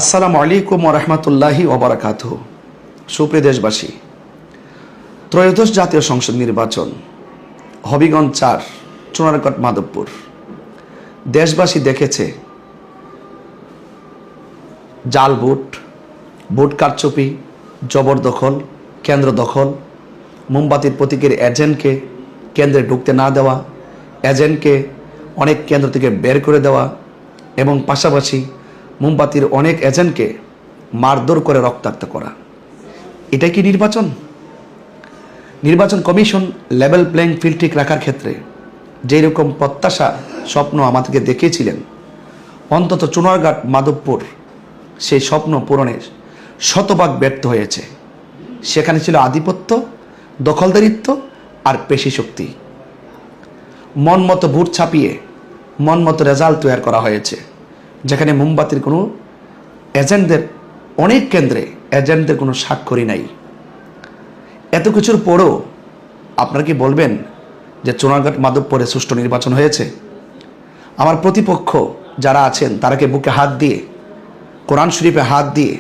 আসসালামু আলাইকুম ওয়া রাহমাতুল্লাহি ওয়া বারাকাতুহু। সুপ্রিয় দেশবাসী, ত্রয়োদশ জাতীয় সংসদ নির্বাচন, হবিগঞ্জ ৪, চুনারগড়, মাধবপুর। দেশবাসী দেখেছে জাল ভোট, ভোট কারচুপি, জবরদখল, কেন্দ্র দখল, মোমবাতির প্রতীকের এজেন্টকে কেন্দ্রে ঢুকতে না দেওয়া, এজেন্টকে অনেক কেন্দ্র থেকে বের করে দেওয়া এবং পাশাপাশি মোমবাতির অনেক এজেন্টকে মারধর করে রক্তাক্ত করা। এটা কি নির্বাচন? নির্বাচন কমিশন লেভেল প্লেইং ফিল্ড ঠিক রাখার ক্ষেত্রে যেই রকম প্রত্যাশা, স্বপ্ন আমাদেরকে দেখিয়েছিলেন, অন্তত চুনারগড়, মাধবপুর সেই স্বপ্ন পূরণের শতভাগ ব্যর্থ হয়েছে। সেখানে ছিল আধিপত্য, দখলদারিত্ব আর পেশি শক্তি। মন মতো ভোট ছাপিয়ে মন মতো রেজাল্ট তৈরি করা হয়েছে, যেখানে মোমবাতির কোনো এজেন্টদের, অনেক কেন্দ্রে এজেন্টদের কোনো স্বাক্ষরই নাই। এত কিছুর পরও আপনারা কি বলবেন যে চুনারগড়, মাধবপুরে সুষ্ঠু নির্বাচন হয়েছে? আমার প্রতিপক্ষ যারা আছেন তারা কি বুকে হাত দিয়ে, কোরআন শরীফে হাত দিয়ে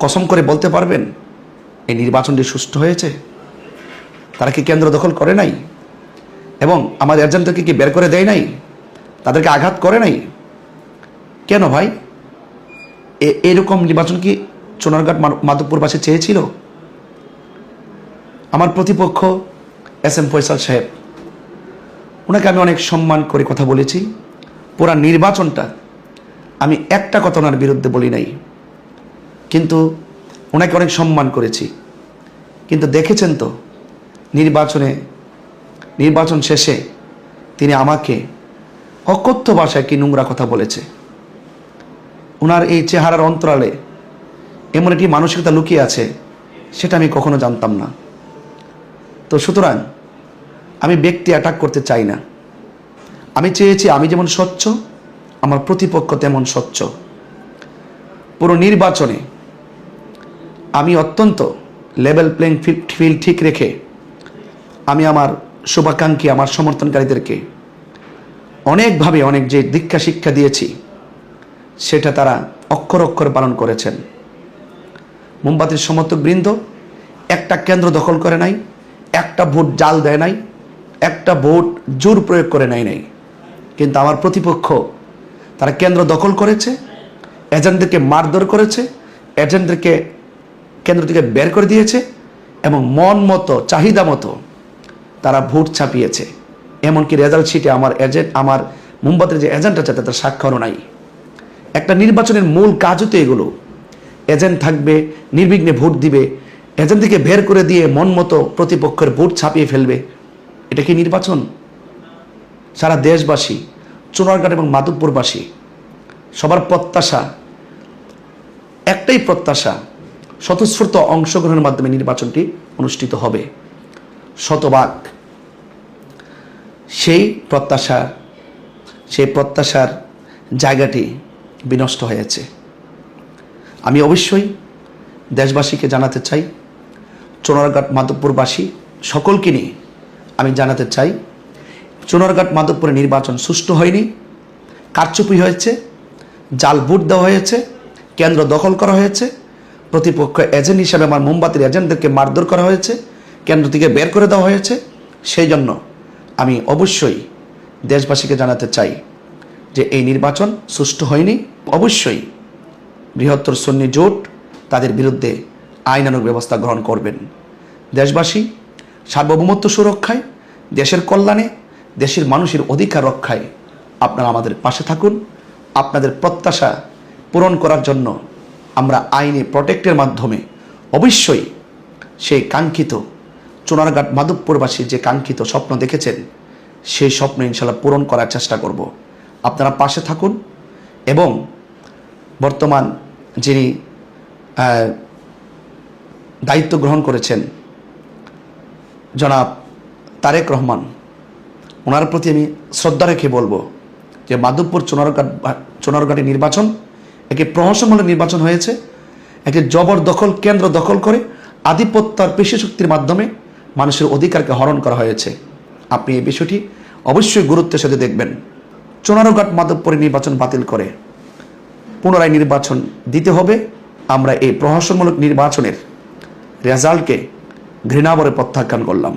কসম করে বলতে পারবেন এই নির্বাচনটি সুষ্ঠু হয়েছে? তারা কি কেন্দ্র দখল করে নাই এবং আমার এজেন্টদেরকে কি বের করে দেয় নাই? তাদেরকে আঘাত করে নাই? কেন ভাই? এরকম নির্বাচন কি চুনারগড়, মাধবপুরবাসী চেয়েছিল? আমার প্রতিপক্ষ এস.এম. ফয়সাল সাহেব, ওনাকে আমি অনেক সম্মান করে কথা বলেছি। পুরা নির্বাচনটা আমি একটা কথা ওনার বিরুদ্ধে বলি নাই, কিন্তু ওনাকে অনেক সম্মান করেছি। কিন্তু দেখেছেন তো নির্বাচন শেষে তিনি আমাকে অকথ্য ভাষায় কি নোংরা কথা বলেছে। ওনার এই চেহারার অন্তরালে এমন একটি মানসিকতা লুকিয়ে আছে, সেটা আমি কখনো জানতাম না। তো সুতরাং আমি ব্যক্তি অ্যাটাক করতে চাই না। আমি চেয়েছি আমি যেমন স্বচ্ছ, আমার প্রতিপক্ষ তেমন স্বচ্ছ। পুরো নির্বাচনে আমি অত্যন্ত লেভেল প্লেইং ফিল্ড ঠিক রেখে আমি আমার শুভাকাঙ্ক্ষী, আমার সমর্থনকারীদেরকে অনেকভাবে অনেক যে দীক্ষা শিক্ষা দিয়েছি, সেটা তারা অক্ষর অক্ষর পালন করেছেন। মোমবাতির সমর্থকবৃন্দ একটা কেন্দ্র দখল করে নাই, একটা ভোট জাল দেয় নাই, একটা ভোট জোর প্রয়োগ করে নাই। কিন্তু আমার প্রতিপক্ষ তারা কেন্দ্র দখল করেছে, এজেন্টদেরকে মারধর করেছে, এজেন্টদেরকে কেন্দ্র থেকে বের করে দিয়েছে এবং মন মতো, চাহিদা মতো তারা ভোট ছাপিয়েছে। এমনকি রেজাল্ট শিটে আমার মোমবাতির যে এজেন্ট আছে তাদের স্বাক্ষরও নাই। একটা নির্বাচনের মূল কাজও তো এগুলো। এজেন্ট থাকবে, নির্বিঘ্নে ভোট দিবে, এজেন্ট থেকে বের করে দিয়ে মন মতো প্রতিপক্ষের ভোট ছাপিয়ে ফেলবে। এটা কি নির্বাচন? সারা দেশবাসী, চুনারগড় এবং মাধবপুরবাসী সবার প্রত্যাশা, একটাই প্রত্যাশা, স্বতঃস্ফূর্ত অংশগ্রহণের মাধ্যমে নির্বাচনটি অনুষ্ঠিত হবে শতভাগ। সেই প্রত্যাশার জায়গাটি বিনষ্ট হয়েছে। আমি অবশ্যই দেশবাসীকে জানাতে চাই, চুনারগড়, মাধবপুরবাসী সকলকে নিয়ে আমি জানাতে চাই, চুনারগড়, মাধবপুরে নির্বাচন সুষ্ঠু হয়নি, কারচুপি হয়েছে, জাল ভোট দেওয়া হয়েছে, কেন্দ্র দখল করা হয়েছে, প্রতিপক্ষ এজেন্ট হিসাবে আমার মোমবাতির এজেন্টদেরকে মারধর করা হয়েছে, কেন্দ্র থেকে বের করে দেওয়া হয়েছে। সেই জন্য আমি অবশ্যই দেশবাসীকে জানাতে চাই যে এই নির্বাচন সুষ্ঠু হয়নি। অবশ্যই বৃহত্তর সুন্নি জোট তাদের বিরুদ্ধে আইনানুগ ব্যবস্থা গ্রহণ করবেন। দেশবাসী সার্বভৌমত্ব সুরক্ষায়, দেশের কল্যাণে, দেশের মানুষের অধিকার রক্ষায় আপনারা আমাদের পাশে থাকুন। আপনাদের প্রত্যাশা পূরণ করার জন্য আমরা আইনি প্রোটেক্টের মাধ্যমে অবশ্যই সেই কাঙ্ক্ষিত চুনারগড়, মাধবপুরবাসীর যে কাঙ্ক্ষিত স্বপ্ন দেখেছেন, সেই স্বপ্ন ইনশাল্লাহ পূরণ করার চেষ্টা করব। আপনারা পাশে থাকুন এবং বর্তমান যিনি দায়িত্ব গ্রহণ করেছেন জনাব তারেক রহমান, ওনার প্রতি আমি শ্রদ্ধা রেখে বলবো যে মাধবপুর, চুনারগড়ের নির্বাচন একটি প্রহসনমূলক নির্বাচন হয়েছে। একটি জবরদখল, কেন্দ্র দখল করে আধিপত্য আর পেশি শক্তির মাধ্যমে মানুষের অধিকারকে হরণ করা হয়েছে। আপনি এই বিষয়টি অবশ্যই গুরুত্বের সাথে দেখবেন। চুনারগড়, মাধবপুরে নির্বাচন বাতিল করে পুনরায় নির্বাচন দিতে হবে। আমরা এই প্রহসনমূলক নির্বাচনের রেজাল্টকে ঘৃণাভরে প্রত্যাখ্যান করলাম।